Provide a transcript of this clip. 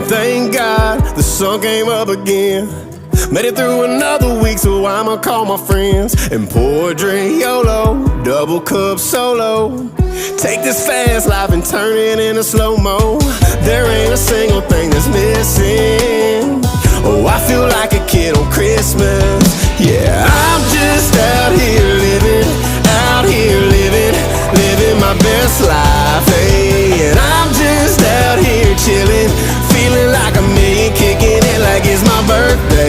Thank God the sun came up again. Made it through another week, so I'ma call my friends and pour a drink YOLO, double cup solo. Take this fast life and turn it into slow-mo. There ain't a single thing that's missing. Oh, I feel like a kid on Christmas. Yeah,